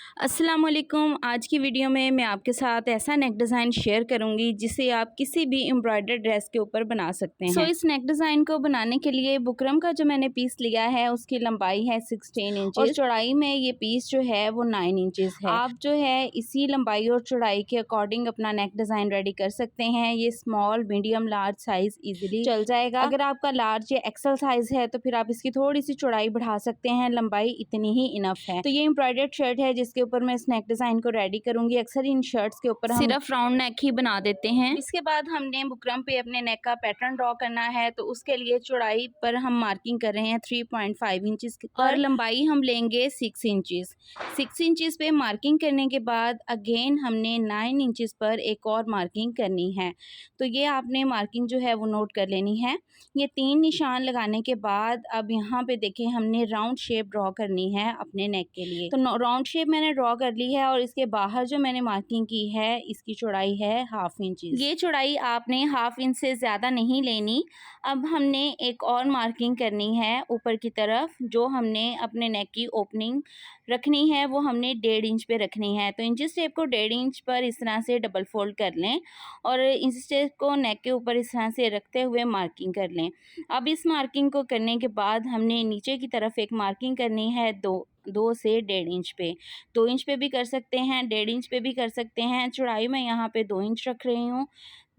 अस्सलाम वालेकुम। आज की वीडियो में मैं आपके साथ ऐसा नेक डिज़ाइन शेयर करूंगी जिसे आप किसी भी एम्ब्रॉयडर्ड ड्रेस के ऊपर बना सकते हैं। इस नेक डिज़ाइन को बनाने के लिए बुकरम का जो मैंने पीस लिया है उसकी लंबाई है 16 इंचेस और चौड़ाई में ये पीस जो है वो 9 इंचेस है। आप जो है इसी लंबाई और चौड़ाई के अकॉर्डिंग अपना नेक डिज़ाइन रेडी कर सकते हैं। ये small, medium, large size easily चल जाएगा। अगर आपका लार्ज या एक्सल साइज़ है तो फिर आप इसकी थोड़ी सी चौड़ाई बढ़ा सकते हैं, लंबाई इतनी ही इनफ है। तो ये एम्ब्रॉयडर्ड शर्ट है जिसके ऊपर मैं इस नेक डिज़ाइन को रेडी करूंगी। अक्सर इन शर्ट्स के ऊपर हम सिर्फ राउंड नेक ही बना देते हैं। इसके बाद हमने बुकरम पे अपने नेक का पैटर्न ड्रॉ करना है, तो उसके लिए चौड़ाई पर हम मार्किंग कर रहे हैं 3.5 इंचेस और लंबाई हम लेंगे 6 इंचेस। 6 इंचेस पे मार्किंग करने के बाद अगेन हमने 9 इंचेस पर एक और मार्किंग करनी है। तो ये आपने मार्किंग जो है वो नोट कर लेनी है। ये 3 निशान लगाने के बाद अब यहाँ पे देखें हमने राउंड शेप ड्रॉ करनी है अपने नेक के लिए। तो राउंड शेप मैंने ड्रॉ कर ली है और इसके बाहर जो मैंने मार्किंग की है इसकी चौड़ाई है 1/2 इंच। ये चौड़ाई आपने 1/2 इंच से ज़्यादा नहीं लेनी। अब हमने एक और मार्किंग करनी है ऊपर की तरफ। जो हमने अपने नेक की ओपनिंग रखनी है वो हमने 1.5 इंच पे रखनी है। तो इंचेस टेप को 1.5 इंच पर इस तरह से डबल फोल्ड कर लें और इंचेस टेप को नेक के ऊपर इस तरह से रखते हुए मार्किंग कर लें। अब इस मार्किंग को करने के बाद हमने नीचे की तरफ एक मार्किंग करनी है 2 से 1.5 इंच पे। 2 इंच पे भी कर सकते हैं, 1.5 इंच पे भी कर सकते हैं। चौड़ाई मैं यहाँ पे 2 इंच रख रही हूँ।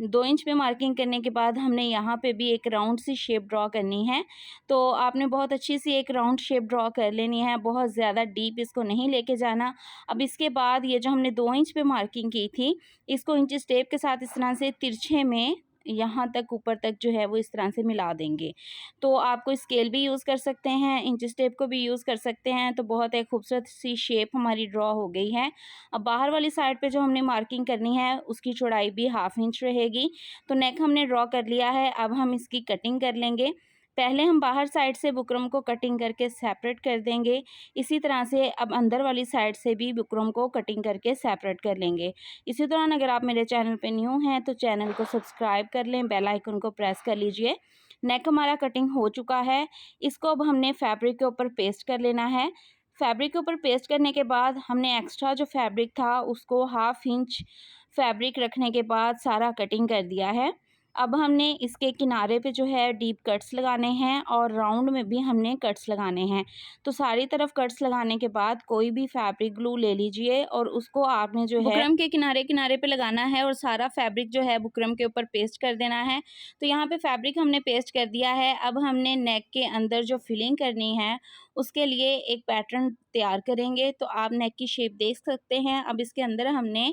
2 इंच पे मार्किंग करने के बाद हमने यहाँ पे भी एक राउंड सी शेप ड्रॉ करनी है। तो आपने बहुत अच्छी सी एक राउंड शेप ड्रॉ कर लेनी है, बहुत ज़्यादा डीप इसको नहीं लेके जाना। अब इसके बाद ये जो हमने 2 इंच पे मार्किंग की थी इसको इंचेस टेप के साथ इस तरह से तिरछे में यहाँ तक ऊपर तक जो है वो इस तरह से मिला देंगे। तो आप कोई स्केल भी यूज़ कर सकते हैं, इंचेस टेप को भी यूज़ कर सकते हैं। तो बहुत एक खूबसूरत सी शेप हमारी ड्रॉ हो गई है। अब बाहर वाली साइड पे जो हमने मार्किंग करनी है उसकी चौड़ाई भी 1/2 इंच रहेगी। तो नेक हमने ड्रॉ कर लिया है, अब हम इसकी कटिंग कर लेंगे। पहले हम बाहर साइड से बुकरम को कटिंग करके सेपरेट कर देंगे। इसी तरह से अब अंदर वाली साइड से भी बुकरम को कटिंग करके सेपरेट कर लेंगे। इसी दौरान अगर आप मेरे चैनल पे न्यू हैं तो चैनल को सब्सक्राइब कर लें, बेल आइकन को प्रेस कर लीजिए। नेक हमारा कटिंग हो चुका है। इसको अब हमने फैब्रिक के ऊपर पेस्ट कर लेना है। फैब्रिक के ऊपर पेस्ट करने के बाद हमने एक्स्ट्रा जो फैब्रिक था उसको 1/2 इंच फैब्रिक रखने के बाद सारा कटिंग कर दिया है। अब हमने इसके किनारे पे जो है डीप कट्स लगाने हैं और राउंड में भी हमने कट्स लगाने हैं। तो सारी तरफ कट्स लगाने के बाद कोई भी फैब्रिक ग्लू ले लीजिए और उसको आपने जो है बुकरम के किनारे किनारे पे लगाना है और सारा फैब्रिक जो है बुकरम के ऊपर पेस्ट कर देना है। तो यहाँ पे फैब्रिक हमने पेस्ट कर दिया है। अब हमने नेक के अंदर जो फिलिंग करनी है उसके लिए एक पैटर्न तैयार करेंगे। तो आप नेक की शेप देख सकते हैं। अब इसके अंदर हमने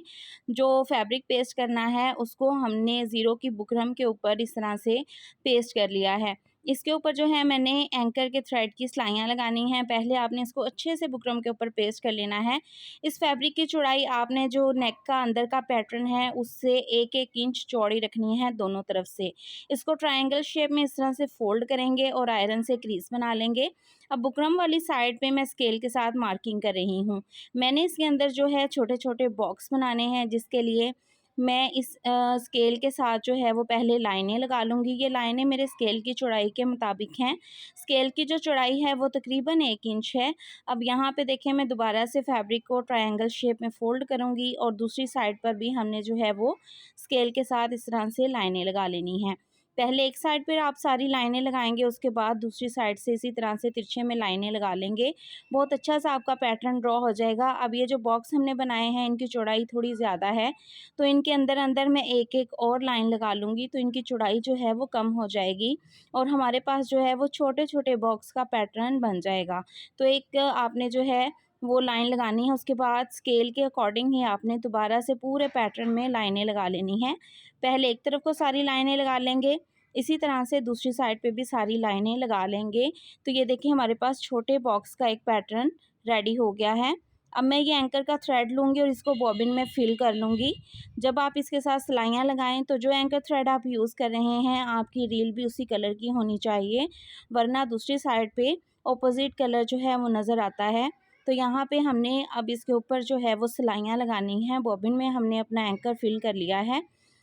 जो फैब्रिक पेस्ट करना है उसको हमने ज़ीरो की बुकरम के ऊपर इस तरह से पेस्ट कर लिया है। इसके ऊपर जो है मैंने एंकर के थ्रेड की सिलाइयाँ लगानी हैं। पहले आपने इसको अच्छे से बुकरम के ऊपर पेस्ट कर लेना है। इस फैब्रिक की चौड़ाई आपने जो नेक का अंदर का पैटर्न है उससे 1-1 इंच चौड़ी रखनी है दोनों तरफ से। इसको ट्रायंगल शेप में इस तरह से फोल्ड करेंगे और आयरन से क्रीज बना लेंगे। अब बुकरम वाली साइड पे मैं स्केल के साथ मार्किंग कर रही हूँ। मैंने इसके अंदर जो है छोटे छोटे बॉक्स बनाने हैं जिसके लिए मैं इस स्केल के साथ जो है वो पहले लाइनें लगा लूँगी। ये लाइनें मेरे स्केल की चौड़ाई के मुताबिक हैं। स्केल की जो चौड़ाई है वो तकरीबन 1 इंच है। अब यहाँ पे देखें मैं दोबारा से फैब्रिक को ट्रायंगल शेप में फ़ोल्ड करूँगी और दूसरी साइड पर भी हमने जो है वो स्केल के साथ इस तरह से लाइनें लगा लेनी हैं। पहले एक साइड पर आप सारी लाइनें लगाएंगे, उसके बाद दूसरी साइड से इसी तरह से तिरछे में लाइनें लगा लेंगे। बहुत अच्छा सा आपका पैटर्न ड्रॉ हो जाएगा। अब ये जो बॉक्स हमने बनाए हैं इनकी चौड़ाई थोड़ी ज़्यादा है, तो इनके अंदर अंदर मैं एक एक और लाइन लगा लूँगी तो इनकी चौड़ाई जो है वो कम हो जाएगी और हमारे पास जो है वो छोटे छोटे बॉक्स का पैटर्न बन जाएगा। तो एक आपने जो है वो लाइन लगानी है, उसके बाद स्केल के अकॉर्डिंग ही आपने दोबारा से पूरे पैटर्न में लाइनें लगा लेनी हैं। पहले एक तरफ को सारी लाइनें लगा लेंगे, इसी तरह से दूसरी साइड पे भी सारी लाइनें लगा लेंगे। तो ये देखिए हमारे पास छोटे बॉक्स का एक पैटर्न रेडी हो गया है। अब मैं ये एंकर का थ्रेड लूँगी और इसको बॉबिन में फिल कर लूँगी। जब आप इसके साथ सिलाइयाँ लगाएं तो जो एंकर थ्रेड आप यूज़ कर रहे हैं आपकी रील भी उसी कलर की होनी चाहिए, वरना दूसरी साइड पे ऑपोजिट कलर जो है वो नज़र आता है। तो यहाँ पे हमने अब इसके ऊपर जो है वो सिलाइयाँ लगानी हैं। बॉबिन में हमने अपना एंकर फिल कर लिया है।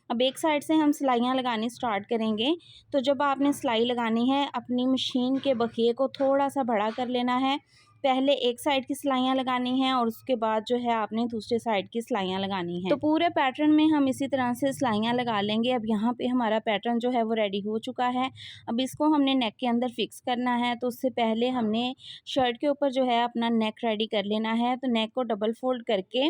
अब एक साइड से हम सिलाइयाँ लगानी स्टार्ट करेंगे। तो जब आपने सिलाई लगानी है अपनी मशीन के बखिए को थोड़ा सा बड़ा कर लेना है पहले एक साइड की सिलाइयाँ लगानी हैं और उसके बाद जो है आपने दूसरे साइड की सिलाइयाँ लगानी हैं। तो पूरे पैटर्न में हम इसी तरह से सिलाइयाँ लगा लेंगे। अब यहाँ पे हमारा पैटर्न जो है वो रेडी हो चुका है। अब इसको हमने नेक के अंदर फिक्स करना है। तो उससे पहले हमने शर्ट के ऊपर जो है अपना नेक रेडी कर लेना है। तो नेक को डबल फोल्ड करके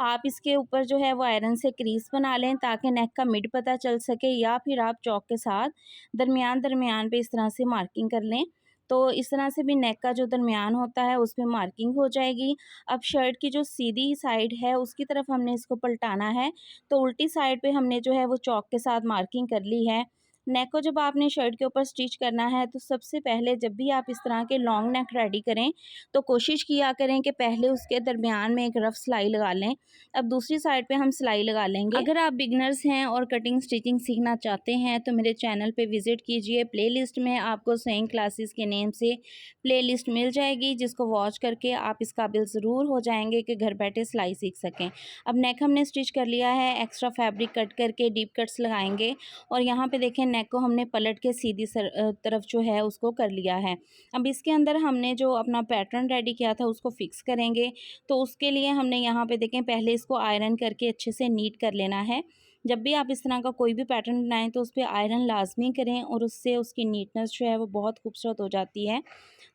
आप इसके ऊपर जो है वो आयरन से क्रीज बना लें ताकि नेक का मिड पता चल सके, या फिर आप चौक के साथ दरमियान पे इस तरह से मार्किंग कर लें। तो इस तरह से भी नेक का जो दरमियान होता है उसमें मार्किंग हो जाएगी। अब शर्ट की जो सीधी साइड है उसकी तरफ हमने इसको पलटाना है। तो उल्टी साइड पे हमने जो है वो चौक के साथ मार्किंग कर ली है। नेक को जब आपने शर्ट के ऊपर स्टिच करना है तो सबसे पहले जब भी आप इस तरह के लॉन्ग नेक रेडी करें तो कोशिश किया करें कि पहले उसके दरमियान में एक रफ सिलाई लगा लें। अब दूसरी साइड पे हम सिलाई लगा लेंगे। अगर आप बिगनर्स हैं और कटिंग स्टिचिंग सीखना चाहते हैं तो मेरे चैनल पे विजिट कीजिए। प्लेलिस्ट में आपको सेइंग क्लासेस के नेम से प्लेलिस्ट मिल जाएगी, जिसको वॉच करके आप इस काबिल ज़रूर हो जाएंगे कि घर बैठे सिलाई सीख सकें। अब नेक हमने स्टिच कर लिया है, एक्स्ट्रा फैब्रिक कट करके डीप कट्स लगाएंगे और यहाँ पे देखें नेक को हमने पलट के सीधी तरफ जो है उसको कर लिया है। अब इसके अंदर हमने जो अपना पैटर्न रेडी किया था उसको फिक्स करेंगे। तो उसके लिए हमने यहाँ पे देखें पहले इसको आयरन करके अच्छे से नीट कर लेना है। जब भी आप इस तरह का कोई भी पैटर्न बनाएं तो उस पर आयरन लाजमी करें और उससे उसकी नीटनेस जो है वो बहुत खूबसूरत हो जाती है।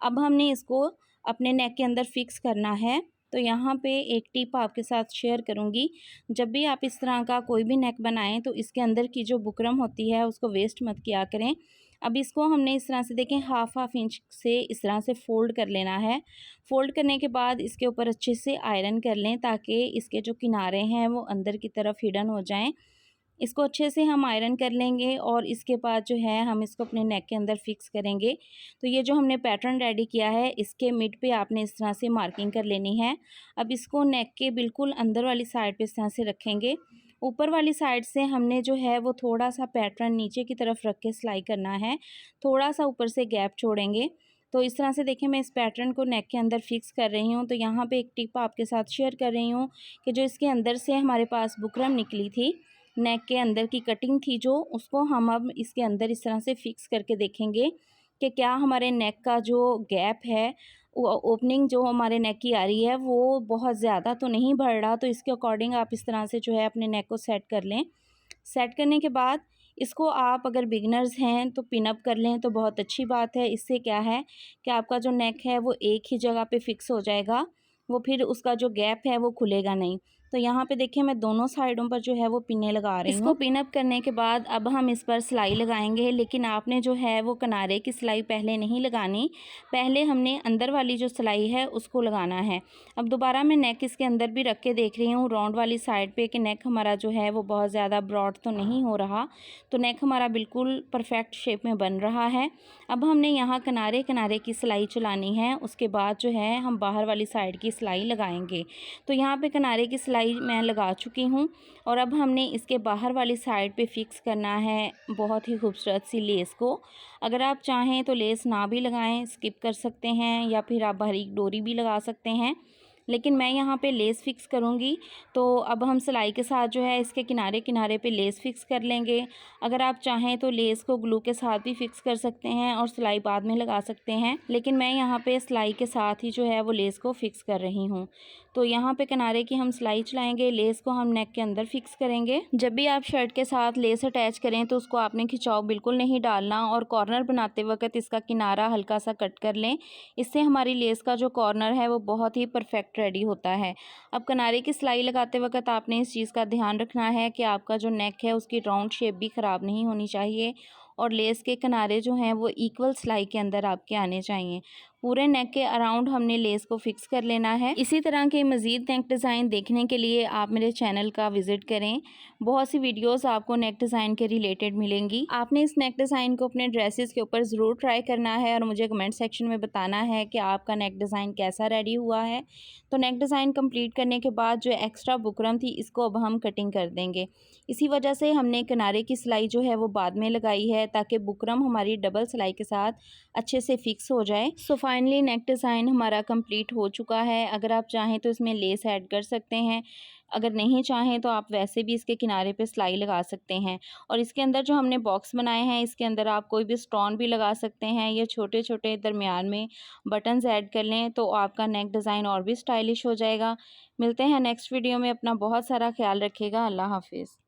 अब हमने इसको अपने नेक के अंदर फिक्स करना है। तो यहाँ पे एक टिप आपके साथ शेयर करूँगी, जब भी आप इस तरह का कोई भी नेक बनाएं तो इसके अंदर की जो बुकरम होती है उसको वेस्ट मत किया करें। अब इसको हमने इस तरह से देखें हाफ इंच से इस तरह से फ़ोल्ड कर लेना है। फ़ोल्ड करने के बाद इसके ऊपर अच्छे से आयरन कर लें ताकि इसके जो किनारे हैं वो अंदर की तरफ हिडन हो जाएं। इसको अच्छे से हम आयरन कर लेंगे और इसके बाद जो है हम इसको अपने नेक के अंदर फिक्स करेंगे। तो ये जो हमने पैटर्न रेडी किया है इसके मिड पे आपने इस तरह से मार्किंग कर लेनी है। अब इसको नेक के बिल्कुल अंदर वाली साइड पे इस तरह से रखेंगे। ऊपर वाली साइड से हमने जो है वो थोड़ा सा पैटर्न नीचे की तरफ रख के सिलाई करना है, थोड़ा सा ऊपर से गैप छोड़ेंगे। तो इस तरह से देखें मैं इस पैटर्न को नेक के अंदर फिक्स कर रही हूँ। तो यहाँ पे एक टिप आपके साथ शेयर कर रही हूँ कि जो इसके अंदर से हमारे पास बुकरम निकली थी, नेक के अंदर की कटिंग थी जो, उसको हम अब इसके अंदर इस तरह से फिक्स करके देखेंगे कि क्या हमारे नेक का जो गैप है, ओपनिंग जो हमारे नेक की आ रही है वो बहुत ज़्यादा तो नहीं बढ़ रहा। तो इसके अकॉर्डिंग आप इस तरह से जो है अपने नेक को सेट कर लें। सेट करने के बाद इसको आप अगर बिगनर्स हैं तो पिन अप कर लें तो बहुत अच्छी बात है। इससे क्या है कि आपका जो नेक है वो एक ही जगह पे फिक्स हो जाएगा, वो फिर उसका जो गैप है वो खुलेगा नहीं। तो यहाँ पे देखिए मैं दोनों साइडों पर जो है वो पिने लगा रही हूँ। इसको पिन अप करने के बाद अब हम इस पर सिलाई लगाएंगे, लेकिन आपने जो है वो किनारे की सिलाई पहले नहीं लगानी, पहले हमने अंदर वाली जो सिलाई है उसको लगाना है। अब दोबारा मैं नेक इसके अंदर भी रख के देख रही हूँ राउंड वाली साइड पे कि नेक हमारा जो है वो बहुत ज़्यादा ब्रॉड तो नहीं हो रहा। तो नेक हमारा बिल्कुल परफेक्ट शेप में बन रहा है। अब हमने यहाँ किनारे किनारे की सिलाई चलानी है, उसके बाद जो है हम बाहर वाली साइड की सिलाई लगाएंगे। तो यहाँ पे किनारे की सिलाई मैं लगा चुकी हूँ और अब हमने इसके बाहर वाली साइड पे फिक्स करना है बहुत ही खूबसूरत सी लेस को। अगर आप चाहें तो लेस ना भी लगाएं, स्किप कर सकते हैं, या फिर आप बारीक डोरी भी लगा सकते हैं, लेकिन मैं यहाँ पे लेस फिक्स करूँगी। तो अब हम सिलाई के साथ जो है इसके किनारे किनारे पे लेस फिक्स कर लेंगे। अगर आप चाहें तो लेस को ग्लू के साथ भी फिक्स कर सकते हैं और सिलाई बाद में लगा सकते हैं, लेकिन मैं यहाँ पे सिलाई के साथ ही जो है वो लेस को फिक्स कर रही हूँ। तो यहाँ पे किनारे की हम सिलाई चलाएंगे, लेस को हम नेक के अंदर फिक्स करेंगे। जब भी आप शर्ट के साथ लेस अटैच करें तो उसको आपने खिंचाव बिल्कुल नहीं डालना और कॉर्नर बनाते वक्त इसका किनारा हल्का सा कट कर लें। इससे हमारी लेस का जो कॉर्नर है वो बहुत ही परफेक्ट रेडी होता है। अब किनारे की सिलाई लगाते वक्त आपने इस चीज़ का ध्यान रखना है कि आपका जो नेक है उसकी राउंड शेप भी ख़राब नहीं होनी चाहिए और लेस के किनारे जो हैं वो इक्वल सिलाई के अंदर आपके आने चाहिए। पूरे नेक के अराउंड हमने लेस को फिक्स कर लेना है। इसी तरह के मज़ीद नेक डिज़ाइन देखने के लिए आप मेरे चैनल का विज़िट करें, बहुत सी वीडियोस आपको नेक डिज़ाइन के रिलेटेड मिलेंगी। आपने इस नेक डिज़ाइन को अपने ड्रेसेस के ऊपर ज़रूर ट्राई करना है और मुझे कमेंट सेक्शन में बताना है कि आपका नेक डिज़ाइन कैसा रेडी हुआ है। तो नेक डिज़ाइन कंप्लीट करने के बाद जो एक्स्ट्रा बुकरम थी इसको अब हम कटिंग कर देंगे। इसी वजह से हमने किनारे की सिलाई जो है वो बाद में लगाई है ताकि बुकरम हमारी डबल सिलाई के साथ अच्छे से फिक्स हो जाए। सो फाइनली नेक डिज़ाइन हमारा कंप्लीट हो चुका है। अगर आप चाहें तो इसमें लेस ऐड कर सकते हैं, अगर नहीं चाहें तो आप वैसे भी इसके किनारे पे सिलाई लगा सकते हैं। और इसके अंदर जो हमने बॉक्स बनाए हैं, इसके अंदर आप कोई भी स्टोन भी लगा सकते हैं या छोटे-छोटे दरमियान में बटन्स ऐड कर लें तो आपका नेक डिज़ाइन और भी स्टाइलिश हो जाएगा। मिलते हैं नेक्स्ट वीडियो में। अपना बहुत सारा ख्याल रखिएगा। अल्लाह हाफ़िज़।